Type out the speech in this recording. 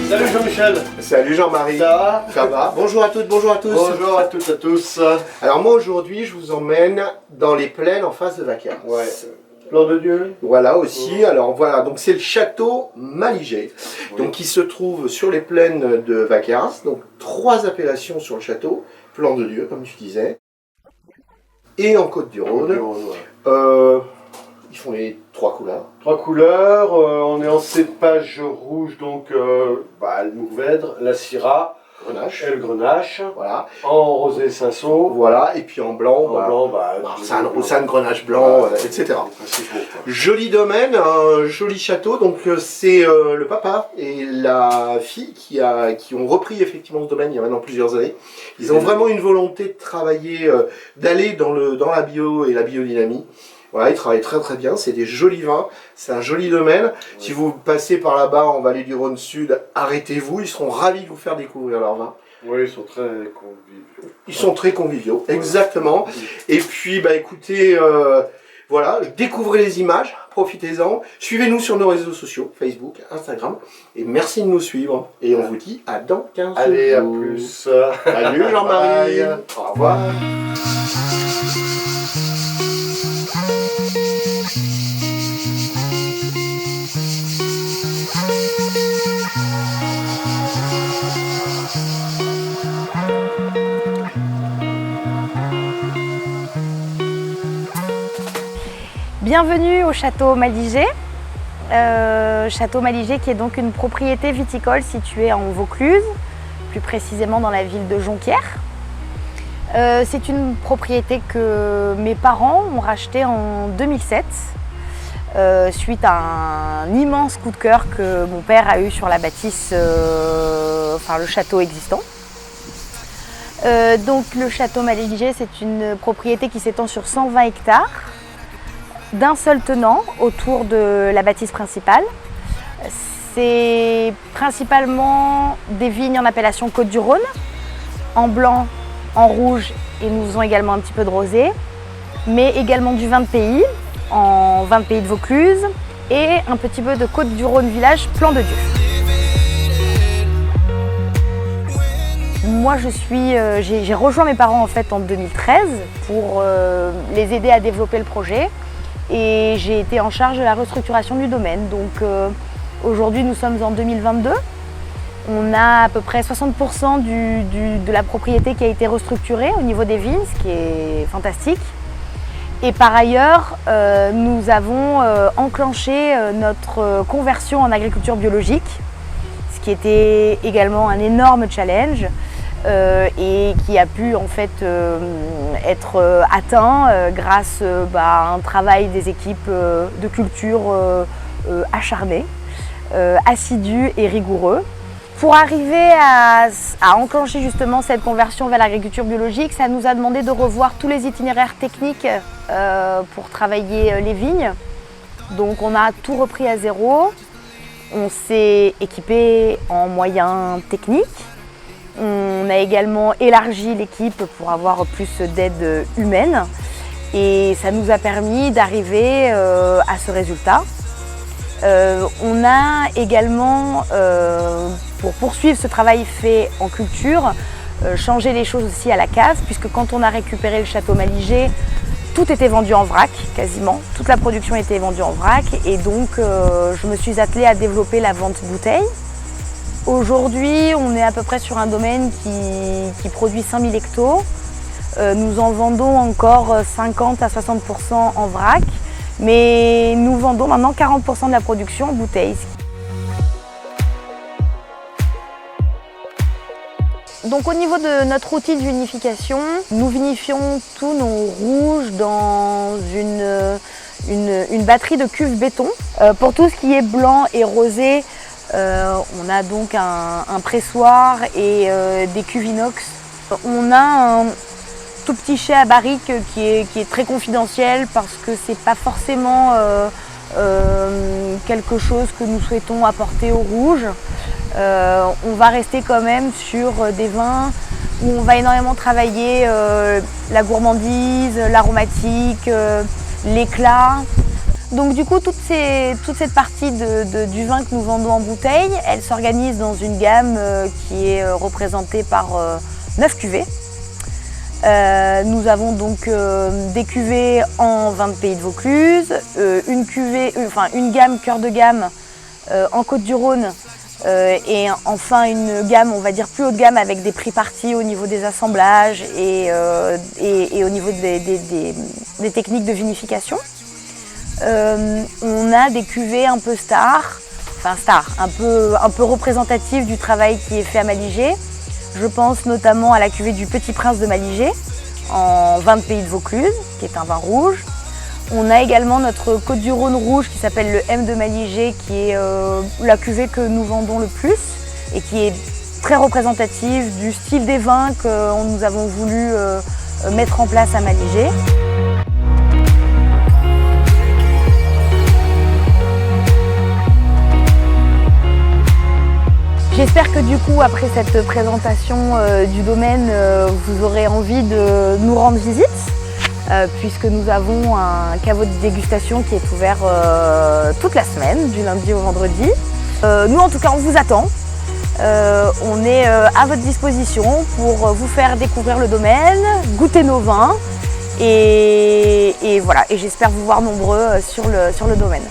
Salut Jean-Michel. Salut Jean-Marie. Ça va? Ça va. Bonjour à toutes, bonjour à tous. Bonjour à toutes et à tous. Alors moi aujourd'hui je vous emmène dans les plaines en face de Vacares. Ouais. Plan de Dieu. Voilà aussi, alors voilà, donc c'est le château Maligé, donc qui se trouve sur les plaines de Vacares, donc 3 appellations sur le château, Plan de Dieu comme tu disais, et en Côtes-du-Rhône. Ils font les 3 couleurs. 3 couleurs, on est en cépage rouge, donc le Mourvèdre, la Syrah, Grenache. et le Grenache. Voilà. En rosé Cinsault. Voilà, et puis en blanc, En blanc, Marsanne, Grenache blanc, etc. Joli domaine, un joli château, donc c'est le papa et la fille qui ont repris effectivement ce domaine il y a maintenant plusieurs années. Ils ont vraiment une volonté de travailler, d'aller dans la bio et la biodynamie. Voilà, ils travaillent très très bien, c'est des jolis vins, c'est un joli domaine. Oui. Si vous passez par là-bas en vallée du Rhône Sud, arrêtez-vous, ils seront ravis de vous faire découvrir leurs vins. Oui, ils sont très conviviaux. Ils sont très conviviaux, exactement. Et puis, écoutez, voilà, découvrez les images, profitez-en. Suivez-nous sur nos réseaux sociaux, Facebook, Instagram. Et merci de nous suivre. Et on vous dit à dans 15 jours. Allez, à plus. Salut Jean-Marie. Au revoir. Bienvenue au Château Maligé. Château Maligé qui est donc une propriété viticole située en Vaucluse, plus précisément dans la ville de Jonquière. C'est une propriété que mes parents ont rachetée en 2007 suite à un immense coup de cœur que mon père a eu sur la bâtisse, le château existant. Donc le Château Maligé, c'est une propriété qui s'étend sur 120 hectares. D'un seul tenant autour de la bâtisse principale. C'est principalement des vignes en appellation Côtes-du-Rhône, en blanc, en rouge et nous faisons également un petit peu de rosé, mais également du vin de pays, en vin de pays de Vaucluse et un petit peu de Côtes-du-Rhône village Plan de Dieu. Moi j'ai rejoint mes parents en fait en 2013 pour les aider à développer le projet. Et j'ai été en charge de la restructuration du domaine. Donc aujourd'hui nous sommes en 2022. On a à peu près 60% de la propriété qui a été restructurée au niveau des vignes, ce qui est fantastique. Et par ailleurs, nous avons enclenché notre conversion en agriculture biologique, ce qui était également un énorme challenge. Et qui a pu en fait être atteint grâce à un travail des équipes de culture acharné, assidu et rigoureux. Pour arriver à enclencher justement cette conversion vers l'agriculture biologique, ça nous a demandé de revoir tous les itinéraires techniques pour travailler les vignes. Donc on a tout repris à zéro, on s'est équipé en moyens techniques. On a également élargi l'équipe pour avoir plus d'aide humaine et ça nous a permis d'arriver à ce résultat. On a également, pour poursuivre ce travail fait en culture, changé les choses aussi à la cave, puisque quand on a récupéré le Château Maligé, tout était vendu en vrac, quasiment. Toute la production était vendue en vrac et donc je me suis attelée à développer la vente bouteille. Aujourd'hui, on est à peu près sur un domaine qui produit 5000 hectos. Nous en vendons encore 50 à 60% en vrac, mais nous vendons maintenant 40% de la production en bouteille. Donc au niveau de notre outil de vinification, nous vinifions tous nos rouges dans une batterie de cuves béton. Pour tout ce qui est blanc et rosé, on a donc un pressoir et des cuves inox. On a un tout petit chai à barrique qui est très confidentiel parce que c'est pas forcément quelque chose que nous souhaitons apporter au rouge. On va rester quand même sur des vins où on va énormément travailler la gourmandise, l'aromatique, l'éclat. Donc du coup, toute cette partie du vin que nous vendons en bouteille, elle s'organise dans une gamme qui est représentée par 9 cuvées. Nous avons donc des cuvées en vin de Pays de Vaucluse, une gamme cœur de gamme en Côtes-du-Rhône et enfin une gamme, on va dire, plus haut de gamme avec des prix partis au niveau des assemblages et au niveau des techniques de vinification. On a des cuvées un peu un peu représentatives du travail qui est fait à Malijai. Je pense notamment à la cuvée du Petit Prince de Malijai, en vin de Pays de Vaucluse, qui est un vin rouge. On a également notre Côtes-du-Rhône rouge qui s'appelle le M de Malijai, qui est la cuvée que nous vendons le plus et qui est très représentative du style des vins que nous avons voulu mettre en place à Malijai. J'espère que du coup, après cette présentation du domaine, vous aurez envie de nous rendre visite, puisque nous avons un caveau de dégustation qui est ouvert toute la semaine, du lundi au vendredi. Nous, en tout cas, on vous attend. On est à votre disposition pour vous faire découvrir le domaine, goûter nos vins et voilà. Et j'espère vous voir nombreux sur le domaine.